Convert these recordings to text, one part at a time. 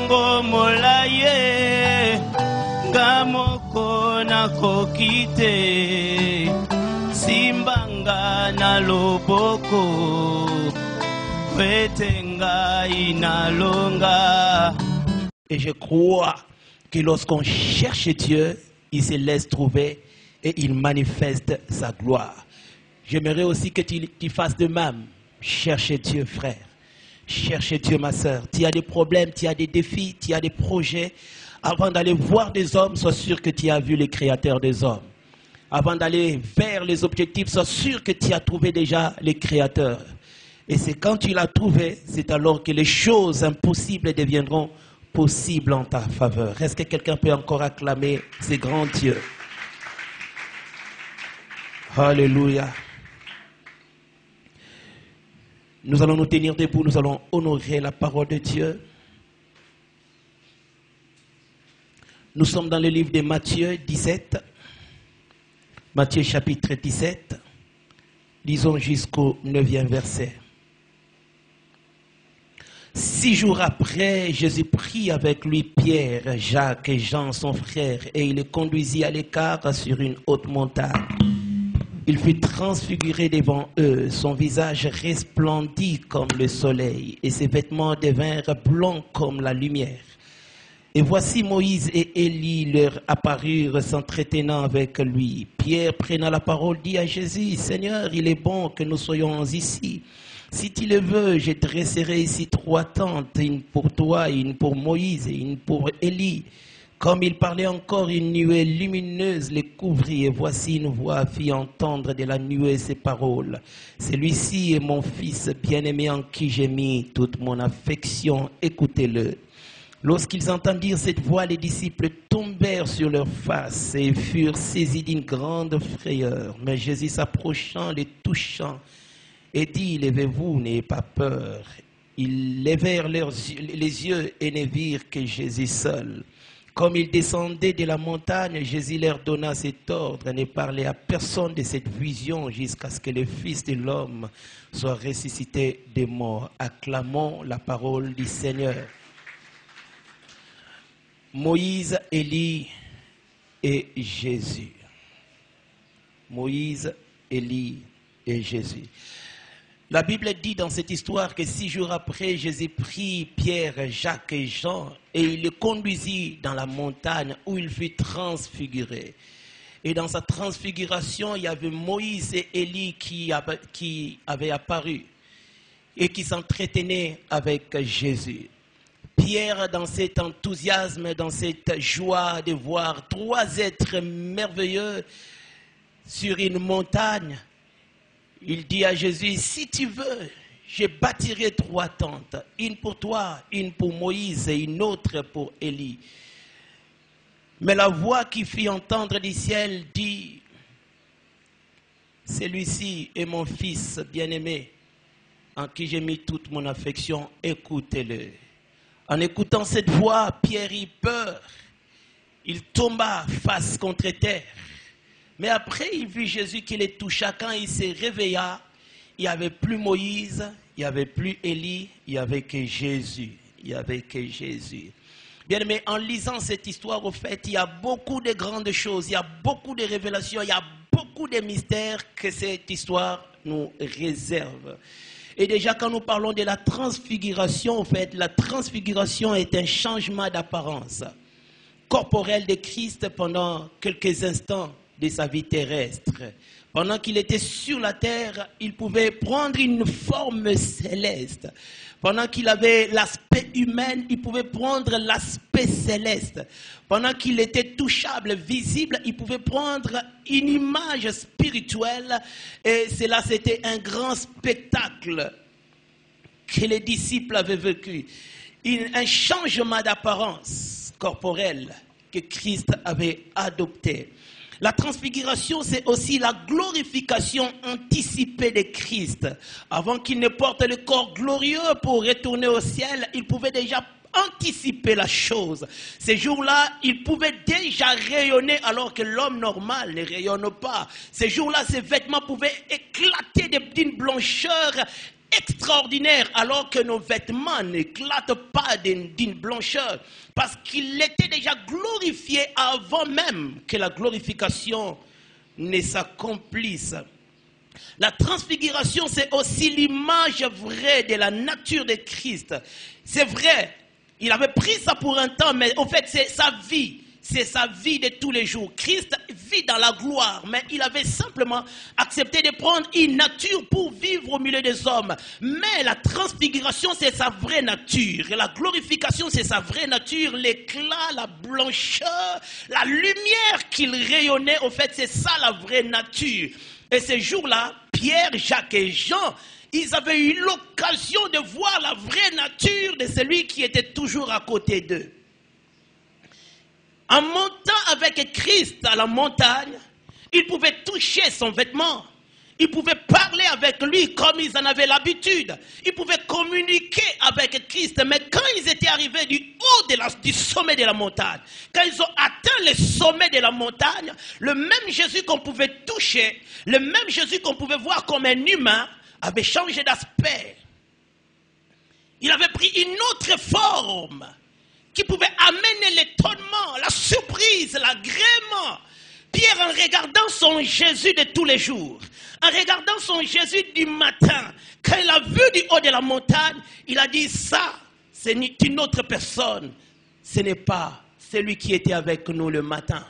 Tango molaye Gamoko na kokite Simbanga na loboko Wetenga inalonga. Et je crois que lorsqu'on cherche Dieu, il se laisse trouver et il manifeste sa gloire. J'aimerais aussi que tu fasses de même. Cherche Dieu, frère. Cherche Dieu, ma soeur. Tu as des problèmes, tu as des défis, tu as des projets. Avant d'aller voir des hommes, sois sûr que tu as vu les créateurs des hommes. Avant d'aller vers les objectifs, sois sûr que tu as trouvé déjà les créateurs. Et c'est quand tu l'as trouvé, c'est alors que les choses impossibles deviendront possibles en ta faveur. Est-ce que quelqu'un peut encore acclamer ces grands dieux? Alléluia. Nous allons nous tenir debout, nous allons honorer la parole de Dieu. Nous sommes dans le livre de Matthieu 17. Matthieu chapitre 17. Lisons jusqu'au 9e verset. 6 jours après, Jésus prit avec lui Pierre, Jacques et Jean, son frère, et il les conduisit à l'écart sur une haute montagne. Il fut transfiguré devant eux, son visage resplendit comme le soleil, et ses vêtements devinrent blancs comme la lumière. Et voici Moïse et Élie leur apparurent s'entretenant avec lui. Pierre, prenant la parole, dit à Jésus, « Seigneur, il est bon que nous soyons ici. Si tu le veux, je dresserai ici 3 tentes, une pour toi, une pour Moïse et une pour Élie. » Comme il parlait encore, une nuée lumineuse les couvrit, et voici une voix fit entendre de la nuée ces paroles. « Celui-ci est mon fils bien-aimé en qui j'ai mis toute mon affection, écoutez-le. » Lorsqu'ils entendirent cette voix, les disciples tombèrent sur leurs faces et furent saisis d'une grande frayeur. Mais Jésus s'approchant, les touchant, et dit, « Levez-vous, n'ayez pas peur. » Ils levèrent les yeux et ne virent que Jésus seul. Comme ils descendaient de la montagne, Jésus leur donna cet ordre, ne parlez à personne de cette vision jusqu'à ce que le Fils de l'homme soit ressuscité des morts. Acclamons la parole du Seigneur. Moïse, Élie et Jésus. Moïse, Élie et Jésus. La Bible dit dans cette histoire que 6 jours après, Jésus prit Pierre, Jacques et Jean et il les conduisit dans la montagne où il fut transfiguré. Et dans sa transfiguration, il y avait Moïse et Élie qui avaient apparu et qui s'entretenaient avec Jésus. Pierre, dans cet enthousiasme, dans cette joie de voir 3 êtres merveilleux sur une montagne, il dit à Jésus, si tu veux, je bâtirai 3 tentes, une pour toi, une pour Moïse et une autre pour Élie. Mais la voix qui fit entendre du ciel dit, celui-ci est mon fils bien-aimé, en qui j'ai mis toute mon affection, écoutez-le. En écoutant cette voix, Pierre eut peur. Il tomba face contre terre. Mais après, il vit Jésus qui les toucha. Quand il se réveilla, il n'y avait plus Moïse, il n'y avait plus Élie, il n'y avait que Jésus. Il n'y avait que Jésus. Bien aimé, en lisant cette histoire, au fait, il y a beaucoup de grandes choses, il y a beaucoup de révélations, il y a beaucoup de mystères que cette histoire nous réserve. Et déjà, quand nous parlons de la transfiguration, en fait, la transfiguration est un changement d'apparence corporelle de Christ pendant quelques instants de sa vie terrestre. Pendant qu'il était sur la terre, il pouvait prendre une forme céleste. Pendant qu'il avait l'aspect humain, il pouvait prendre l'aspect céleste. Pendant qu'il était touchable, visible, il pouvait prendre une image spirituelle. Et cela, c'était un grand spectacle que les disciples avaient vécu. Un changement d'apparence corporelle que Christ avait adopté. La transfiguration, c'est aussi la glorification anticipée de Christ. Avant qu'il ne porte le corps glorieux pour retourner au ciel, il pouvait déjà anticiper la chose. Ces jours-là, il pouvait déjà rayonner alors que l'homme normal ne rayonne pas. Ces jours-là, ses vêtements pouvaient éclater d'une blancheur extraordinaire alors que nos vêtements n'éclatent pas d'une blancheur. Parce qu'il était déjà glorifié avant même que la glorification ne s'accomplisse. La transfiguration, c'est aussi l'image vraie de la nature de Christ. C'est vrai, il avait pris ça pour un temps, mais en fait, c'est sa vie. C'est sa vie de tous les jours. Christ vit dans la gloire, mais il avait simplement accepté de prendre une nature pour vivre au milieu des hommes. Mais la transfiguration, c'est sa vraie nature. Et la glorification, c'est sa vraie nature. L'éclat, la blancheur, la lumière qu'il rayonnait, au fait, c'est ça la vraie nature. Et ces jours-là, Pierre, Jacques et Jean, ils avaient eu l'occasion de voir la vraie nature de celui qui était toujours à côté d'eux. En montant avec Christ à la montagne, ils pouvaient toucher son vêtement. Ils pouvaient parler avec lui comme ils en avaient l'habitude. Ils pouvaient communiquer avec Christ. Mais quand ils étaient arrivés du haut du sommet de la montagne, quand ils ont atteint le sommet de la montagne, le même Jésus qu'on pouvait toucher, le même Jésus qu'on pouvait voir comme un humain, avait changé d'aspect. Il avait pris une autre forme qui pouvait amener l'étonnement, la surprise, l'agrément. Pierre, en regardant son Jésus de tous les jours, en regardant son Jésus du matin, quand il a vu du haut de la montagne, il a dit, ça, c'est une autre personne. Ce n'est pas celui qui était avec nous le matin.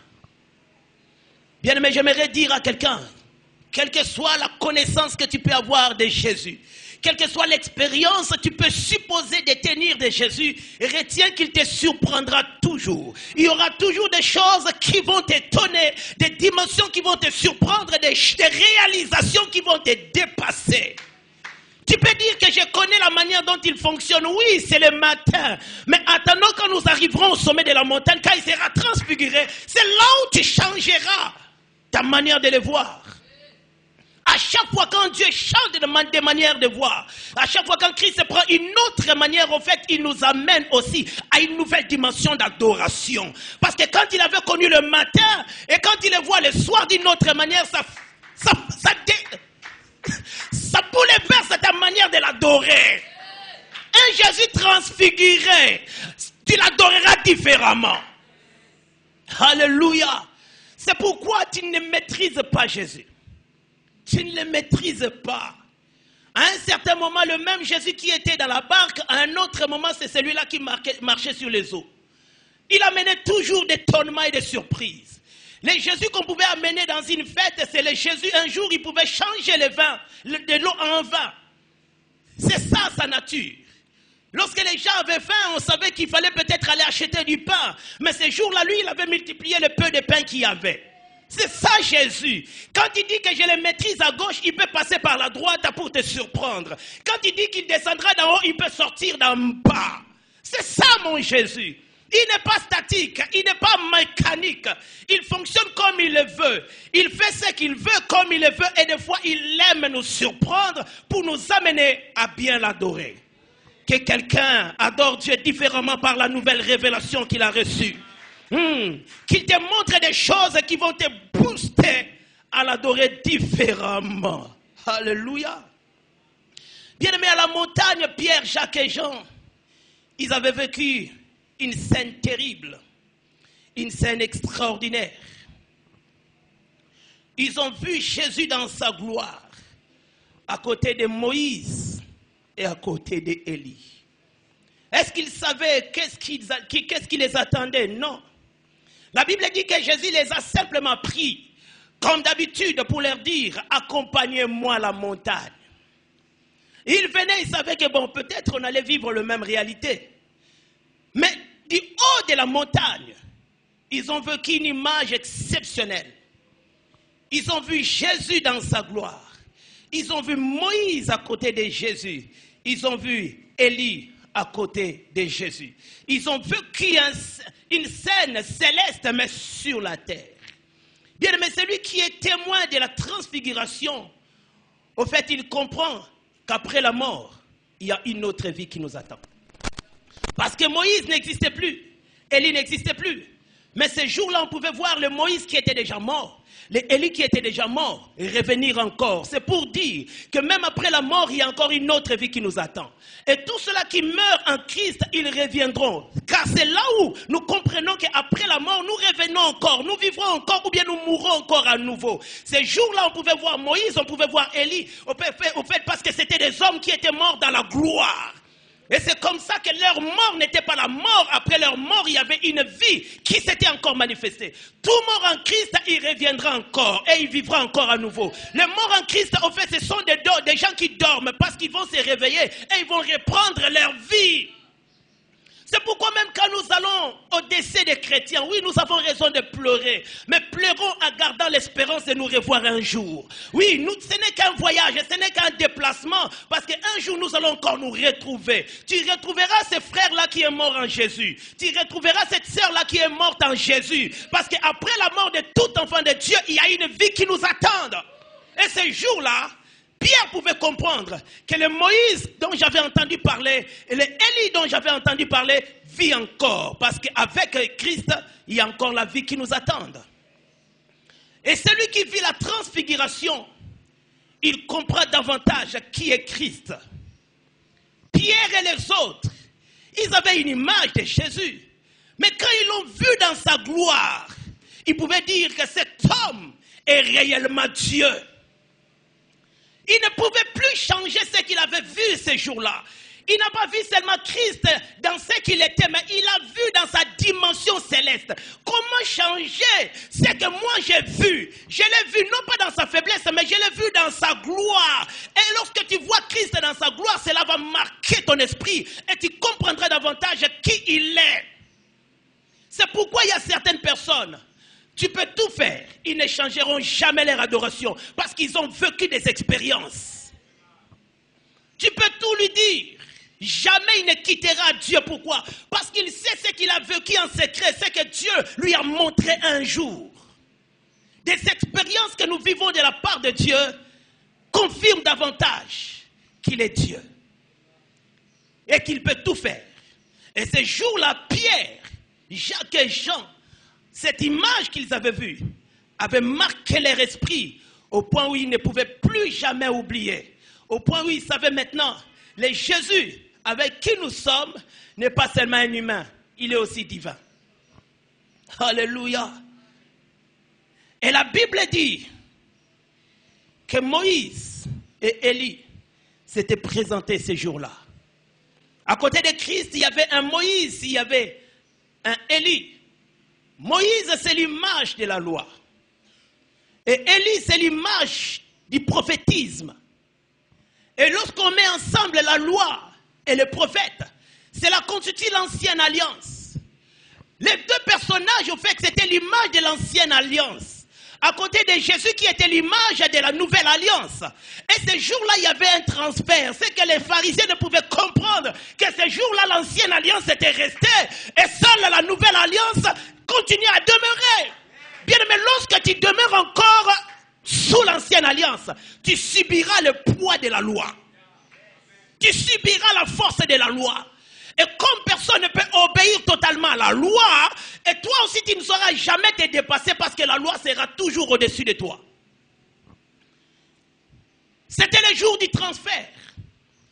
Bien aimé, j'aimerais dire à quelqu'un, quelle que soit la connaissance que tu peux avoir de Jésus, quelle que soit l'expérience, tu peux supposer détenir de Jésus. Retiens qu'il te surprendra toujours. Il y aura toujours des choses qui vont t'étonner, des dimensions qui vont te surprendre, des réalisations qui vont te dépasser. Tu peux dire que je connais la manière dont il fonctionne. Oui, c'est le matin. Mais attendons quand nous arriverons au sommet de la montagne, quand il sera transfiguré, c'est là où tu changeras ta manière de le voir. À chaque fois quand Dieu change de manière de voir, à chaque fois quand Christ prend une autre manière, en fait, il nous amène aussi à une nouvelle dimension d'adoration. Parce que quand il avait connu le matin, et quand il le voit le soir d'une autre manière, ça bouleverse ta manière de l'adorer. Un Jésus transfiguré, tu l'adoreras différemment. Alléluia. C'est pourquoi tu ne maîtrises pas Jésus. Tu ne le maîtrises pas. À un certain moment, le même Jésus qui était dans la barque, à un autre moment, c'est celui-là qui marchait sur les eaux. Il amenait toujours des d'étonnement et de surprises. Les Jésus qu'on pouvait amener dans une fête, c'est les Jésus, un jour, il pouvait changer le vin, de l'eau en vin. C'est ça sa nature. Lorsque les gens avaient faim, on savait qu'il fallait peut-être aller acheter du pain. Mais ce jour-là, lui, il avait multiplié le peu de pain qu'il y avait. C'est ça Jésus. Quand il dit que je le maîtrise à gauche, il peut passer par la droite pour te surprendre. Quand il dit qu'il descendra d'en haut, il peut sortir d'en bas. C'est ça mon Jésus. Il n'est pas statique, il n'est pas mécanique. Il fonctionne comme il le veut. Il fait ce qu'il veut comme il le veut. Et des fois, il aime nous surprendre pour nous amener à bien l'adorer. Que quelqu'un adore Dieu différemment par la nouvelle révélation qu'il a reçue. Qu'il te montre des choses qui vont te booster à l'adorer différemment. Alléluia. Bien aimé, à la montagne, Pierre, Jacques et Jean, ils avaient vécu une scène terrible, une scène extraordinaire. Ils ont vu Jésus dans sa gloire, à côté de Moïse et à côté d'Élie. Est-ce qu'ils savaient qu'est-ce qui les attendait? Non. La Bible dit que Jésus les a simplement pris, comme d'habitude, pour leur dire, accompagnez-moi à la montagne. Ils venaient, ils savaient que bon, peut-être on allait vivre la même réalité. Mais du haut de la montagne, ils ont vécu une image exceptionnelle. Ils ont vu Jésus dans sa gloire. Ils ont vu Moïse à côté de Jésus. Ils ont vu Élie à côté de Jésus. Ils ont vécu une scène céleste, mais sur la terre. Bien aimé, celui qui est témoin de la transfiguration, au fait, il comprend qu'après la mort, il y a une autre vie qui nous attend. Parce que Moïse n'existait plus, Élie n'existait plus. Mais ces jours-là, on pouvait voir le Moïse qui était déjà mort, les Élie qui étaient déjà morts, et revenir encore. C'est pour dire que même après la mort, il y a encore une autre vie qui nous attend. Et tous ceux-là qui meurent en Christ, ils reviendront. Car c'est là où nous comprenons qu'après la mort, nous revenons encore, nous vivrons encore ou bien nous mourrons encore à nouveau. Ces jours-là, on pouvait voir Moïse, on pouvait voir Élie, au fait parce que c'était des hommes qui étaient morts dans la gloire. Et c'est comme ça que leur mort n'était pas la mort. Après leur mort, il y avait une vie qui s'était encore manifestée. Tout mort en Christ, il reviendra encore et il vivra encore à nouveau. Les morts en Christ, en fait, ce sont des gens qui dorment parce qu'ils vont se réveiller et ils vont reprendre leur vie. C'est pourquoi même quand nous allons au décès des chrétiens, oui, nous avons raison de pleurer, mais pleurons en gardant l'espérance de nous revoir un jour. Oui, ce n'est qu'un voyage, ce n'est qu'un déplacement, parce qu'un jour nous allons encore nous retrouver. Tu retrouveras ce frère-là qui est mort en Jésus. Tu retrouveras cette sœur-là qui est morte en Jésus. Parce qu'après la mort de tout enfant de Dieu, il y a une vie qui nous attend. Et ce jour-là, Pierre pouvait comprendre que le Moïse dont j'avais entendu parler et le Élie dont j'avais entendu parler vit encore. Parce qu'avec Christ, il y a encore la vie qui nous attend. Et celui qui vit la transfiguration, il comprend davantage qui est Christ. Pierre et les autres, ils avaient une image de Jésus. Mais quand ils l'ont vu dans sa gloire, ils pouvaient dire que cet homme est réellement Dieu. Il ne pouvait plus changer ce qu'il avait vu ces jours-là. Il n'a pas vu seulement Christ dans ce qu'il était, mais il a vu dans sa dimension céleste. Comment changer ce que moi j'ai vu? Je l'ai vu non pas dans sa faiblesse, mais je l'ai vu dans sa gloire. Et lorsque tu vois Christ dans sa gloire, cela va marquer ton esprit et tu comprendras davantage qui il est. C'est pourquoi il y a certaines personnes, tu peux tout faire, ils ne changeront jamais leur adoration parce qu'ils ont vécu des expériences. Tu peux tout lui dire, jamais il ne quittera Dieu. Pourquoi? Parce qu'il sait ce qu'il a vécu en secret, ce que Dieu lui a montré un jour. Des expériences que nous vivons de la part de Dieu confirment davantage qu'il est Dieu et qu'il peut tout faire. Et ces jours-là, Pierre, Jacques et Jean, cette image qu'ils avaient vue avait marqué leur esprit au point où ils ne pouvaient plus jamais oublier. Au point où ils savaient maintenant, le Jésus avec qui nous sommes n'est pas seulement un humain, il est aussi divin. Alléluia. Et la Bible dit que Moïse et Élie s'étaient présentés ces jours-là. À côté de Christ, il y avait un Moïse, il y avait un Élie. Moïse, c'est l'image de la loi. Et Élie, c'est l'image du prophétisme. Et lorsqu'on met ensemble la loi et le prophète, cela constitue l'ancienne alliance. Les deux personnages, au fait, c'était l'image de l'ancienne alliance. À côté de Jésus qui était l'image de la nouvelle alliance. Et ce jour-là, il y avait un transfert. C'est que les pharisiens ne pouvaient comprendre que ce jour-là, l'ancienne alliance était restée. Et seule la nouvelle alliance continue à demeurer. Bien aimé, lorsque tu demeures encore sous l'ancienne alliance, tu subiras le poids de la loi. Tu subiras la force de la loi. Et comme personne ne peut obéir totalement à la loi, et toi aussi tu ne sauras jamais te dépasser parce que la loi sera toujours au-dessus de toi. C'était le jour du transfert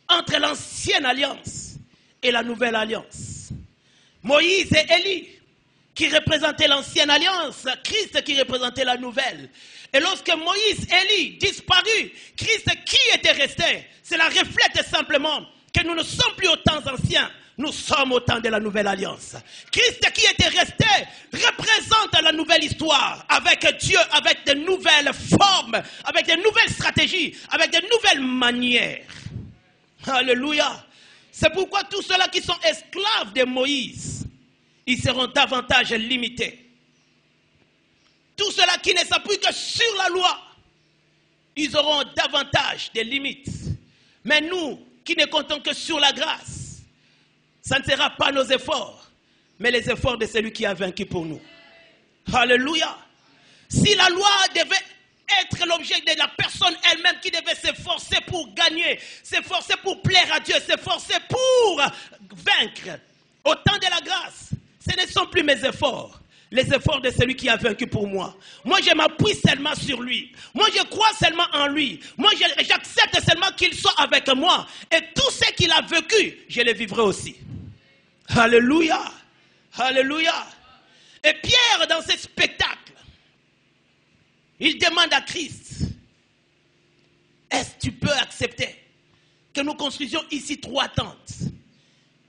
entre l'ancienne alliance et la nouvelle alliance. Moïse et Élie qui représentaient l'ancienne alliance, Christ qui représentait la nouvelle. Et lorsque Moïse et Élie disparut, Christ qui était resté, cela reflète simplement que nous ne sommes plus aux temps anciens. Nous sommes au temps de la nouvelle alliance. Christ qui était resté représente la nouvelle histoire avec Dieu, avec de nouvelles formes, avec de nouvelles stratégies, avec de nouvelles manières. Alléluia. C'est pourquoi tous ceux-là qui sont esclaves de Moïse, ils seront davantage limités. Tous ceux-là qui ne s'appuient que sur la loi, ils auront davantage de limites. Mais nous, qui ne comptons que sur la grâce, ça ne sera pas nos efforts, mais les efforts de celui qui a vaincu pour nous. Alléluia. Si la loi devait être l'objet de la personne elle-même qui devait s'efforcer pour gagner, s'efforcer pour plaire à Dieu, s'efforcer pour vaincre, au temps de la grâce, ce ne sont plus mes efforts. les efforts de celui qui a vaincu pour moi. Moi, je m'appuie seulement sur lui. Moi, je crois seulement en lui. Moi, j'accepte seulement qu'il soit avec moi. Et tout ce qu'il a vécu, je le vivrai aussi. Alléluia. Alléluia. Et Pierre, dans ce spectacle, il demande à Christ, est-ce que tu peux accepter que nous construisions ici 3 tentes?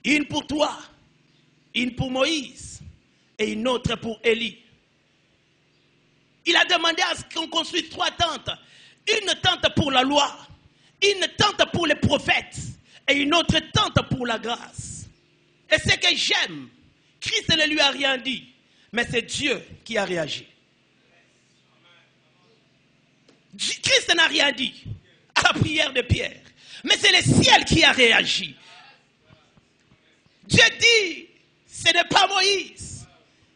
Une pour toi, une pour Moïse et une autre pour Élie. Il a demandé à ce qu'on construise 3 tentes. Une tente pour la loi, une tente pour les prophètes et une autre tente pour la grâce. Et ce que j'aime, Christ ne lui a rien dit, mais c'est Dieu qui a réagi. Christ n'a rien dit à la prière de Pierre, mais c'est le ciel qui a réagi. Dieu dit, ce n'est pas Moïse,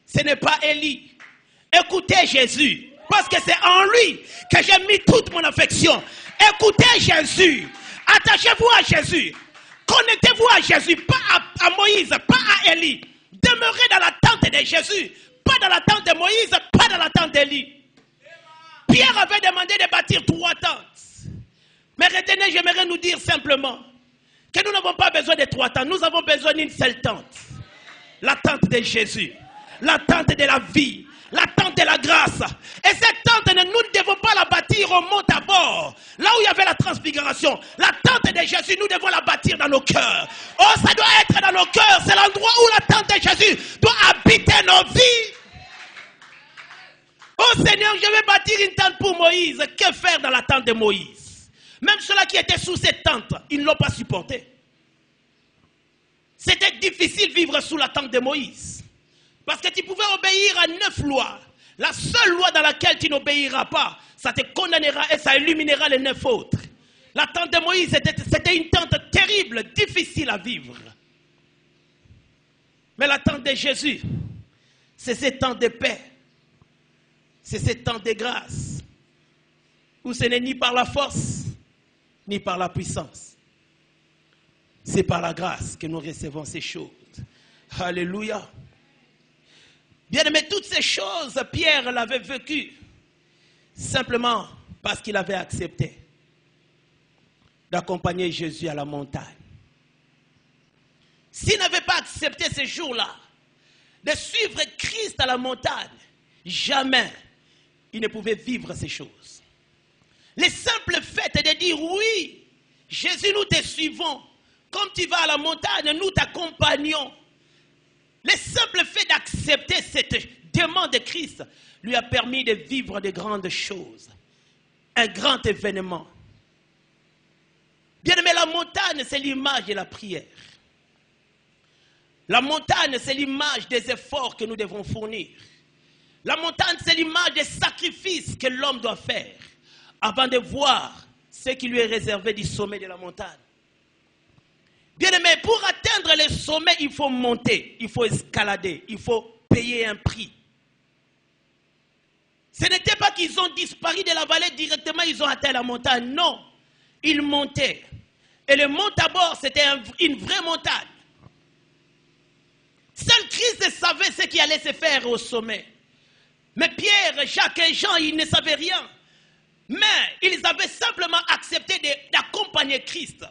ce n'est pas Élie. Écoutez Jésus, parce que c'est en lui que j'ai mis toute mon affection. Écoutez Jésus, attachez-vous à Jésus, connectez-vous à Jésus, pas à Moïse, pas à Élie. Demeurez dans la tente de Jésus, pas dans la tente de Moïse, pas dans la tente d'Élie. Pierre avait demandé de bâtir 3 tentes. Mais retenez, j'aimerais nous dire simplement que nous n'avons pas besoin de 3 tentes, nous avons besoin d'une seule tente. La tente de Jésus, la tente de la vie, la tente de la grâce. Et cette tente, nous ne devons pas la bâtir au mont Tabor, là où il y avait la transfiguration. La tente de Jésus, nous devons la bâtir dans nos cœurs. Oh, ça doit être dans nos cœurs. C'est l'endroit où la tente de Jésus doit habiter nos vies. Oh Seigneur, je vais bâtir une tente pour Moïse. Que faire dans la tente de Moïse? Même ceux-là qui étaient sous cette tente, ils ne l'ont pas supporté. C'était difficile de vivre sous la tente de Moïse. Parce que tu pouvais obéir à 9 lois. La seule loi dans laquelle tu n'obéiras pas, ça te condamnera et ça illuminera les 9 autres. La tente de Moïse, c'était une tente terrible, difficile à vivre. Mais la tente de Jésus, c'est cette tente de paix. C'est cette tente de grâce. Où ce n'est ni par la force, ni par la puissance. C'est par la grâce que nous recevons ces choses. Alléluia. Bien aimé, toutes ces choses, Pierre l'avait vécues simplement parce qu'il avait accepté d'accompagner Jésus à la montagne. S'il n'avait pas accepté ce jour-là de suivre Christ à la montagne, jamais il ne pouvait vivre ces choses. Le simple fait de dire oui, Jésus, nous te suivons. Comme tu vas à la montagne, nous t'accompagnons. Le simple fait d'accepter cette demande de Christ lui a permis de vivre de grandes choses. Un grand événement. Bien aimé, la montagne, c'est l'image de la prière. La montagne, c'est l'image des efforts que nous devons fournir. La montagne, c'est l'image des sacrifices que l'homme doit faire avant de voir ce qui lui est réservé du sommet de la montagne. Bien aimé, pour atteindre le sommet, il faut monter, il faut escalader, il faut payer un prix. Ce n'était pas qu'ils ont disparu de la vallée directement, ils ont atteint la montagne. Non, ils montaient. Et le mont Tabor, c'était une vraie montagne. Seul Christ savait ce qui allait se faire au sommet. Mais Pierre, Jacques et Jean, ils ne savaient rien. Mais ils avaient simplement accepté d'accompagner Christ.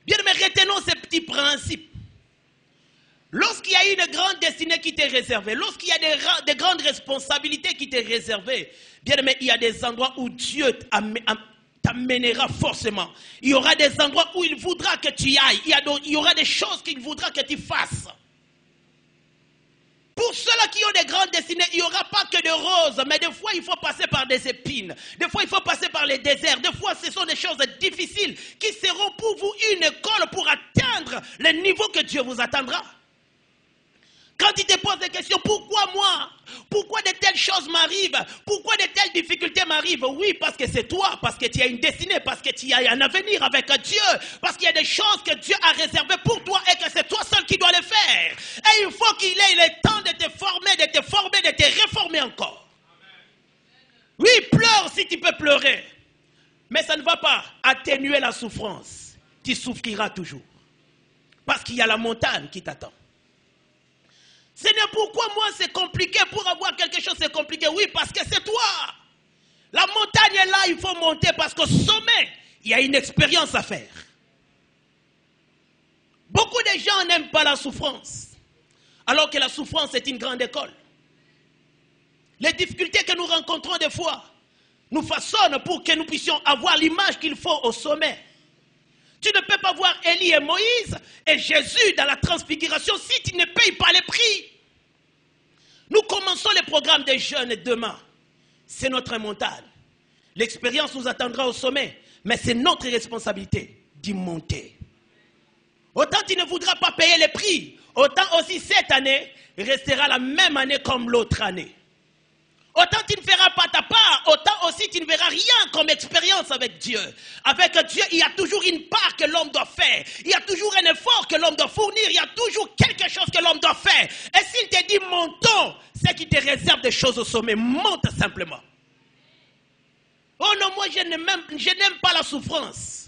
Bien, mais retenons ces petits principes. Lorsqu'il y a une grande destinée qui t'est réservée, lorsqu'il y a des grandes responsabilités qui t'est réservées, bien, mais il y a des endroits où Dieu t'amènera forcément. Il y aura des endroits où il voudra que tu y ailles. Il y aura des choses qu'il voudra que tu fasses. Pour ceux-là qui ont des grandes destinées, il n'y aura pas que de roses, mais des fois il faut passer par des épines, des fois il faut passer par les déserts, des fois ce sont des choses difficiles qui seront pour vous une école pour atteindre le niveau que Dieu vous attendra. Quand tu te poses des questions, pourquoi moi? Pourquoi de telles choses m'arrivent? Pourquoi de telles difficultés m'arrivent? Oui, parce que c'est toi, parce que tu as une destinée, parce que tu as un avenir avec Dieu, parce qu'il y a des choses que Dieu a réservées pour toi et que c'est toi seul qui dois les faire. Et il faut qu'il ait le temps de te former, de te réformer encore. Oui, pleure si tu peux pleurer, mais ça ne va pas atténuer la souffrance. Tu souffriras toujours, parce qu'il y a la montagne qui t'attend. C'est pourquoi moi c'est compliqué, pour avoir quelque chose c'est compliqué. Oui, parce que c'est toi. La montagne est là, il faut monter parce qu'au sommet, il y a une expérience à faire. Beaucoup de gens n'aiment pas la souffrance, alors que la souffrance est une grande école. Les difficultés que nous rencontrons des fois nous façonnent pour que nous puissions avoir l'image qu'il faut au sommet. Tu ne peux pas voir Élie et Moïse et Jésus dans la transfiguration si tu ne payes pas les prix. Nous commençons les programmes des jeunes demain. C'est notre montagne. L'expérience nous attendra au sommet, mais c'est notre responsabilité d'y monter. Autant tu ne voudras pas payer les prix, autant aussi cette année restera la même année comme l'autre année. Autant tu ne feras pas ta part, autant aussi tu ne verras rien comme expérience avec Dieu. Avec Dieu, il y a toujours une part que l'homme doit faire. Il y a toujours un effort que l'homme doit fournir. Il y a toujours quelque chose que l'homme doit faire. Et s'il te dit montons, c'est qu'il te réserve des choses au sommet. Monte simplement. Oh non, moi je n'aime pas la souffrance.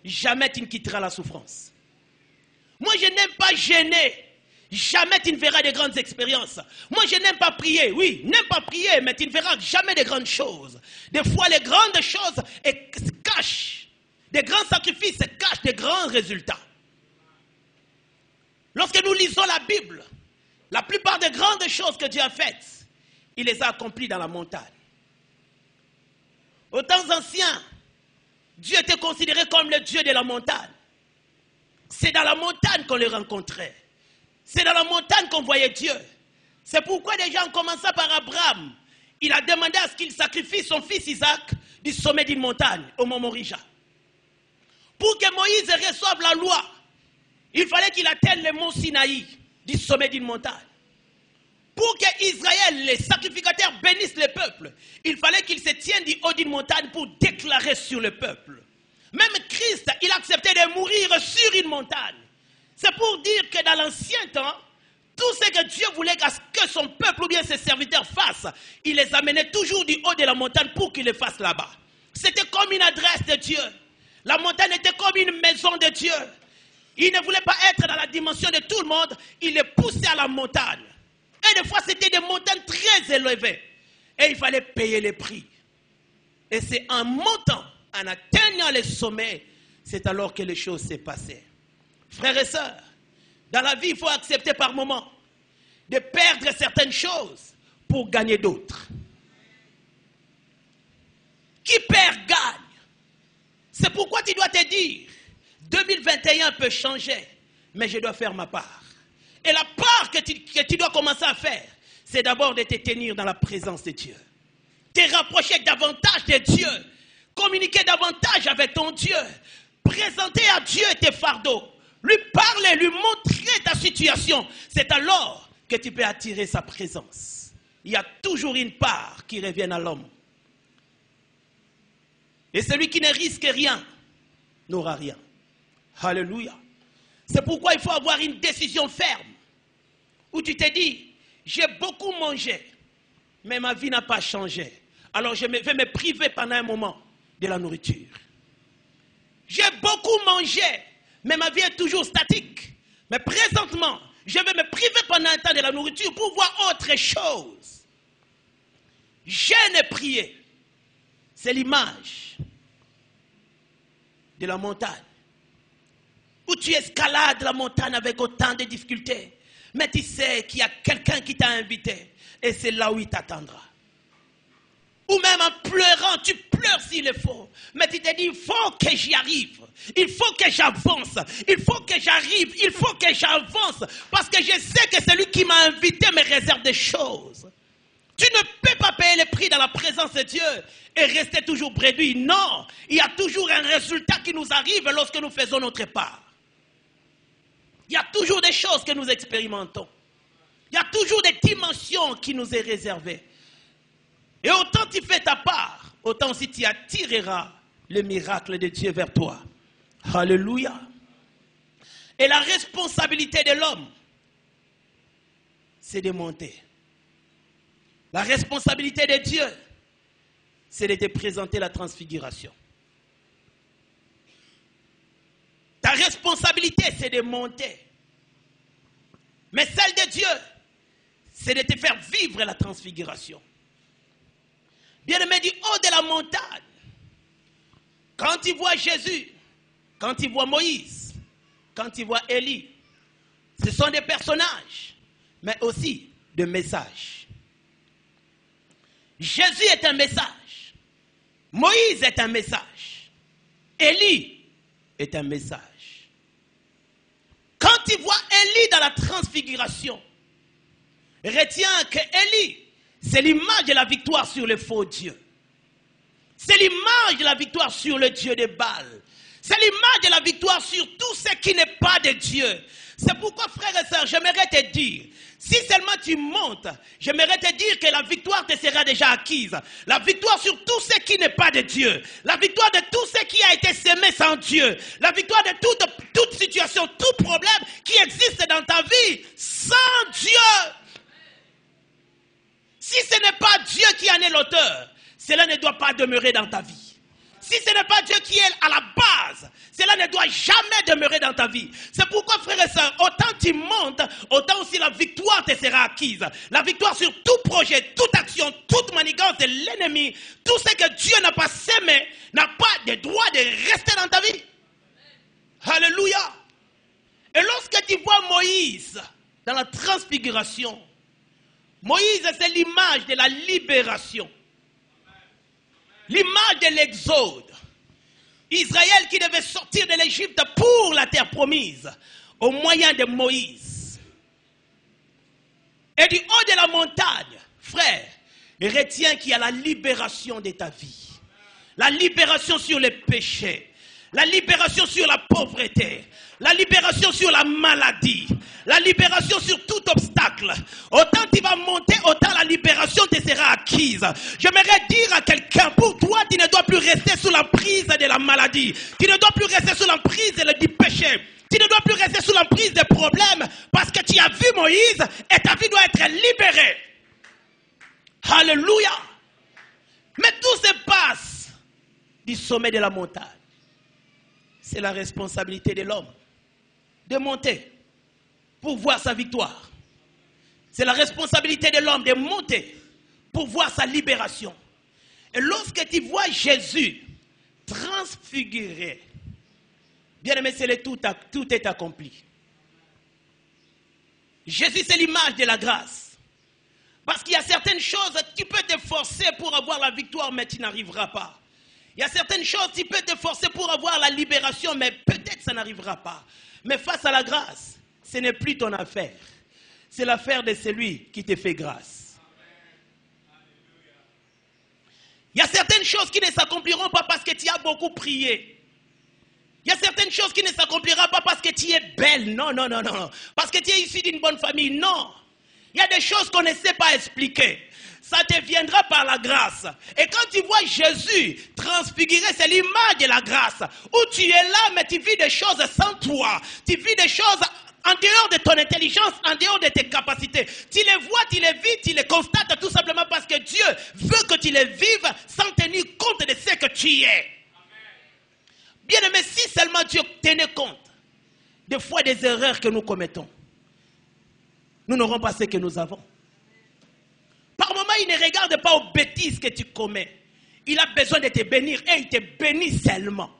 Jamais tu ne quitteras la souffrance. Moi je n'aime pas gêner. Jamais tu ne verras de grandes expériences. Moi, je n'aime pas prier. Oui, n'aime pas prier, mais tu ne verras jamais de grandes choses. Des fois, les grandes choses cachent. Des grands sacrifices cachent de grands résultats. Lorsque nous lisons la Bible, la plupart des grandes choses que Dieu a faites, il les a accomplies dans la montagne. Aux temps anciens, Dieu était considéré comme le Dieu de la montagne. C'est dans la montagne qu'on le rencontrait. C'est dans la montagne qu'on voyait Dieu. C'est pourquoi des gens commençaient par Abraham. Il a demandé à ce qu'il sacrifie son fils Isaac du sommet d'une montagne, au mont Moriah. Pour que Moïse reçoive la loi, il fallait qu'il atteigne le mont Sinaï, du sommet d'une montagne. Pour que Israël, les sacrificateurs, bénissent le peuple, il fallait qu'il se tienne du haut d'une montagne pour déclarer sur le peuple. Même Christ, il acceptait de mourir sur une montagne. C'est pour dire que dans l'ancien temps, tout ce que Dieu voulait que son peuple ou bien ses serviteurs fassent, il les amenait toujours du haut de la montagne pour qu'ils le fassent là-bas. C'était comme une adresse de Dieu. La montagne était comme une maison de Dieu. Il ne voulait pas être dans la dimension de tout le monde, il les poussait à la montagne. Et des fois, c'était des montagnes très élevées. Et il fallait payer les prix. Et c'est en montant, en atteignant les sommets, c'est alors que les choses s'est passées. Frères et sœurs, dans la vie, il faut accepter par moments de perdre certaines choses pour gagner d'autres. Qui perd, gagne. C'est pourquoi tu dois te dire, 2021 peut changer, mais je dois faire ma part. Et la part que tu dois commencer à faire, c'est d'abord de te tenir dans la présence de Dieu. Te rapprocher davantage de Dieu. Communiquer davantage avec ton Dieu. Présenter à Dieu tes fardeaux. Lui parler, lui montrer ta situation. C'est alors que tu peux attirer sa présence. Il y a toujours une part qui revient à l'homme. Et celui qui ne risque rien n'aura rien. Alléluia. C'est pourquoi il faut avoir une décision ferme. Où tu te dis, j'ai beaucoup mangé, mais ma vie n'a pas changé. Alors je vais me priver pendant un moment de la nourriture. J'ai beaucoup mangé, mais ma vie est toujours statique. Mais présentement, je vais me priver pendant un temps de la nourriture pour voir autre chose. Jeûne et prier, c'est l'image de la montagne. Où tu escalades la montagne avec autant de difficultés. Mais tu sais qu'il y a quelqu'un qui t'a invité. Et c'est là où il t'attendra. Ou même en pleurant, tu pleures s'il le faut. Mais tu te dis, il faut que j'y arrive. Il faut que j'avance. Il faut que j'arrive. Il faut que j'avance. Parce que je sais que celui qui m'a invité me réserve des choses. Tu ne peux pas payer le prix dans la présence de Dieu et rester toujours bredouille. Non, il y a toujours un résultat qui nous arrive lorsque nous faisons notre part. Il y a toujours des choses que nous expérimentons. Il y a toujours des dimensions qui nous est réservées. Et autant tu fais ta part, autant aussi tu attireras le miracle de Dieu vers toi. Alléluia. Et la responsabilité de l'homme, c'est de monter. La responsabilité de Dieu, c'est de te présenter la transfiguration. Ta responsabilité, c'est de monter. Mais celle de Dieu, c'est de te faire vivre la transfiguration. Bien-aimé, du haut de la montagne, quand il voit Jésus, quand il voit Moïse, quand il voit Élie, ce sont des personnages, mais aussi des messages. Jésus est un message. Moïse est un message. Élie est un message. Quand il voit Élie dans la transfiguration, retiens que Élie, c'est l'image de la victoire sur le faux Dieu. C'est l'image de la victoire sur le Dieu de Baal. C'est l'image de la victoire sur tout ce qui n'est pas de Dieu. C'est pourquoi, frères et sœurs, j'aimerais te dire, si seulement tu montes, j'aimerais te dire que la victoire te sera déjà acquise. La victoire sur tout ce qui n'est pas de Dieu. La victoire de tout ce qui a été semé sans Dieu. La victoire de toute situation, tout problème qui existe dans ta vie sans Dieu. Si ce n'est pas Dieu qui en est l'auteur, cela ne doit pas demeurer dans ta vie. Si ce n'est pas Dieu qui est à la base, cela ne doit jamais demeurer dans ta vie. C'est pourquoi, frères et sœurs, autant tu montes, autant aussi la victoire te sera acquise. La victoire sur tout projet, toute action, toute manigance de l'ennemi, tout ce que Dieu n'a pas semé, n'a pas de droit de rester dans ta vie. Alléluia. Et lorsque tu vois Moïse dans la transfiguration, Moïse, c'est l'image de la libération. L'image de l'exode. Israël qui devait sortir de l'Égypte pour la terre promise au moyen de Moïse. Et du haut de la montagne, frère, retiens qu'il y a la libération de ta vie. La libération sur les péchés. La libération sur la pauvreté. La libération sur la maladie. La libération sur tout obstacle. Autant tu vas monter, autant la libération te sera acquise. J'aimerais dire à quelqu'un, pour toi, tu ne dois plus rester sous la prise de la maladie. Tu ne dois plus rester sous la prise du péché. Tu ne dois plus rester sous la prise des problèmes parce que tu as vu Moïse et ta vie doit être libérée. Alléluia. Mais tout se passe du sommet de la montagne. C'est la responsabilité de l'homme de monter pour voir sa victoire. C'est la responsabilité de l'homme de monter pour voir sa libération. Et lorsque tu vois Jésus transfiguré, bien aimé, c'est tout est accompli. Jésus, c'est l'image de la grâce. Parce qu'il y a certaines choses, tu peux te forcer pour avoir la victoire, mais tu n'arriveras pas. Il y a certaines choses, tu peux te forcer pour avoir la libération, mais peut-être ça n'arrivera pas. Mais face à la grâce, ce n'est plus ton affaire. C'est l'affaire de celui qui te fait grâce. Il y a certaines choses qui ne s'accompliront pas parce que tu as beaucoup prié. Il y a certaines choses qui ne s'accompliront pas parce que tu es belle. Non, non, non, non. Parce que tu es issu d'une bonne famille. Non. Il y a des choses qu'on ne sait pas expliquer. Ça te viendra par la grâce. Et quand tu vois Jésus transfiguré, c'est l'image de la grâce. Où tu es là, mais tu vis des choses sans toi. Tu vis des choses en dehors de ton intelligence, en dehors de tes capacités. Tu les vois, tu les vis, tu les constates tout simplement parce que Dieu veut que tu les vives sans tenir compte de ce que tu es. Bien aimé, si seulement Dieu tenait compte des fois des erreurs que nous commettons, nous n'aurons pas ce que nous avons. Par moment, il ne regarde pas aux bêtises que tu commets. Il a besoin de te bénir et il te bénit seulement.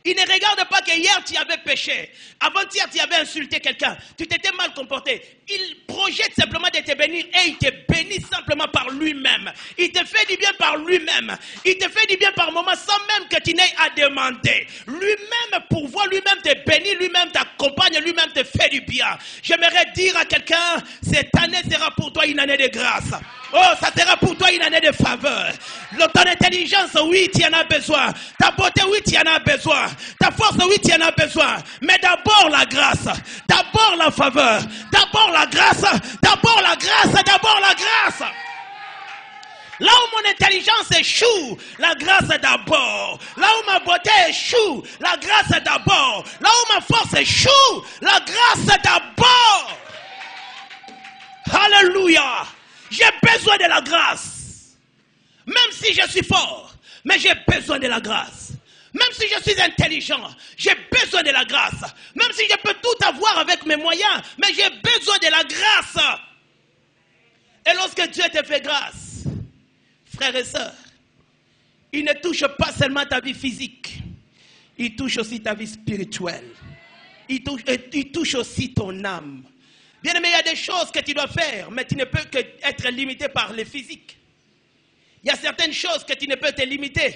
Il ne regarde pas que hier tu avais péché. Avant-hier tu avais insulté quelqu'un. Tu t'étais mal comporté. Il projette simplement de te bénir et il te bénit simplement par lui-même. Il te fait du bien par lui-même. Il te fait du bien par moment sans même que tu n'aies à demander. Lui-même pourvoit, lui-même te bénit, lui-même t'accompagne, lui-même te fait du bien. J'aimerais dire à quelqu'un, cette année sera pour toi une année de grâce. Oh, ça sera pour toi une année de faveur. Ton intelligence, oui, tu en as besoin. Ta beauté, oui, tu en as besoin. Ta force, oui, tu en as besoin. Mais d'abord la grâce. D'abord la faveur. D'abord la grâce. D'abord la grâce. D'abord la grâce. Là où mon intelligence échoue, la grâce d'abord. Là où ma beauté échoue, la grâce d'abord. Là où ma force échoue, la grâce d'abord. Alléluia. J'ai besoin de la grâce. Même si je suis fort, mais j'ai besoin de la grâce. Même si je suis intelligent, j'ai besoin de la grâce. Même si je peux tout avoir avec mes moyens, mais j'ai besoin de la grâce. Et lorsque Dieu te fait grâce, frères et sœurs, il ne touche pas seulement ta vie physique, il touche aussi ta vie spirituelle. Il touche aussi ton âme. Bien aimé, il y a des choses que tu dois faire, mais tu ne peux qu'être limité par le physique. Il y a certaines choses que tu ne peux te limiter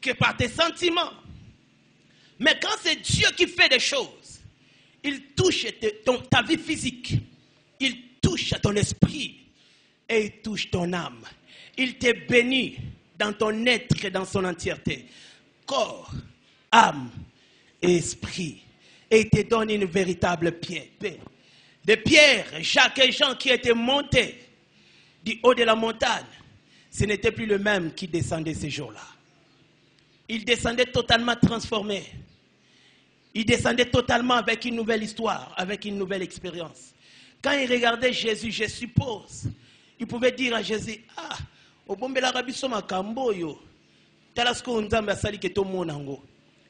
que par tes sentiments. Mais quand c'est Dieu qui fait des choses, il touche ta vie physique, il touche ton esprit et il touche ton âme. Il te bénit dans ton être et dans son entièreté. Corps, âme et esprit. Et il te donne une véritable paix. De Pierre, Jacques et Jean qui étaient montés du haut de la montagne, ce n'était plus le même qui descendait ces jours-là. Ils descendaient totalement transformés. Ils descendaient totalement avec une nouvelle histoire, avec une nouvelle expérience. Quand ils regardaient Jésus, je suppose, ils pouvaient dire à Jésus, ah,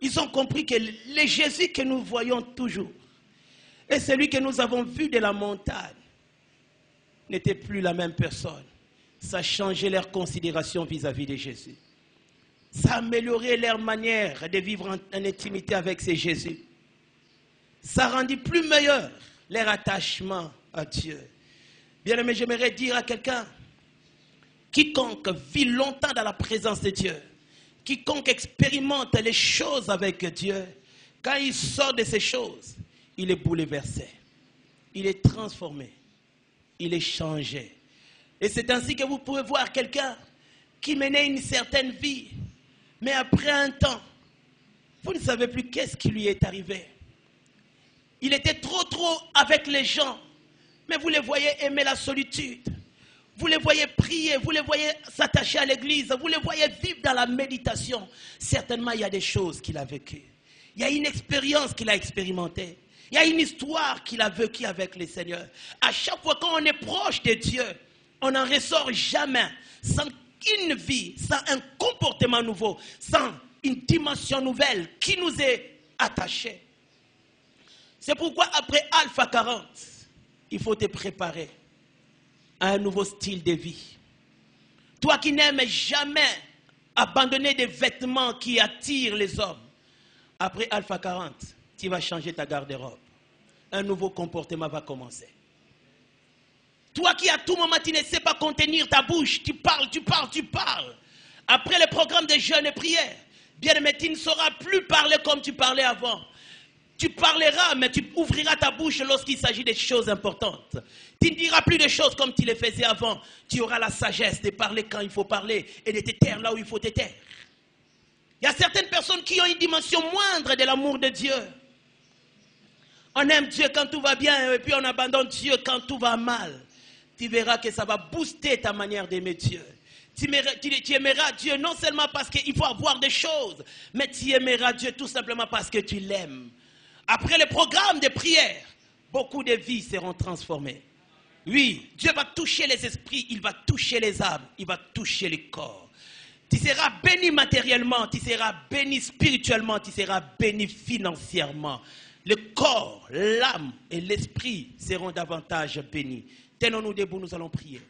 ils ont compris que le Jésus que nous voyons toujours et celui que nous avons vu de la montagne n'était plus la même personne. Ça a changé leur considération vis-à-vis de Jésus. Ça a amélioré leur manière de vivre en intimité avec ce Jésus. Ça a rendu plus meilleur leur attachement à Dieu. Bien aimé, j'aimerais dire à quelqu'un, quiconque vit longtemps dans la présence de Dieu, quiconque expérimente les choses avec Dieu, quand il sort de ces choses, il est bouleversé, il est transformé, il est changé. Et c'est ainsi que vous pouvez voir quelqu'un qui menait une certaine vie, mais après un temps, vous ne savez plus qu'est-ce qui lui est arrivé. Il était trop avec les gens, mais vous les voyez aimer la solitude. Vous les voyez prier, vous les voyez s'attacher à l'église, vous les voyez vivre dans la méditation. Certainement, il y a des choses qu'il a vécues. Il y a une expérience qu'il a expérimentée. Il y a une histoire qu'il a vécue avec le Seigneur. À chaque fois qu'on est proche de Dieu, on n'en ressort jamais sans une vie, sans un comportement nouveau, sans une dimension nouvelle qui nous est attachée. C'est pourquoi après Alpha 40, il faut te préparer à un nouveau style de vie. Toi qui n'aimes jamais abandonner des vêtements qui attirent les hommes, après Alpha 40, tu vas changer ta garde-robe. Un nouveau comportement va commencer. Toi qui à tout moment tu ne sais pas contenir ta bouche, tu parles. Après le programme de jeûne et prière, bien aimé, tu ne sauras plus parler comme tu parlais avant. Tu parleras, mais tu ouvriras ta bouche lorsqu'il s'agit de choses importantes. Tu ne diras plus de choses comme tu les faisais avant. Tu auras la sagesse de parler quand il faut parler et de te taire là où il faut te taire. Il y a certaines personnes qui ont une dimension moindre de l'amour de Dieu. On aime Dieu quand tout va bien et puis on abandonne Dieu quand tout va mal. Tu verras que ça va booster ta manière d'aimer Dieu. Tu aimeras Dieu non seulement parce qu'il faut avoir des choses, mais tu aimeras Dieu tout simplement parce que tu l'aimes. Après le programme de prière, beaucoup de vies seront transformées. Oui, Dieu va toucher les esprits, il va toucher les âmes, il va toucher les corps. Tu seras béni matériellement, tu seras béni spirituellement, tu seras béni financièrement. Le corps, l'âme et l'esprit seront davantage bénis. Tenons-nous debout, nous allons prier.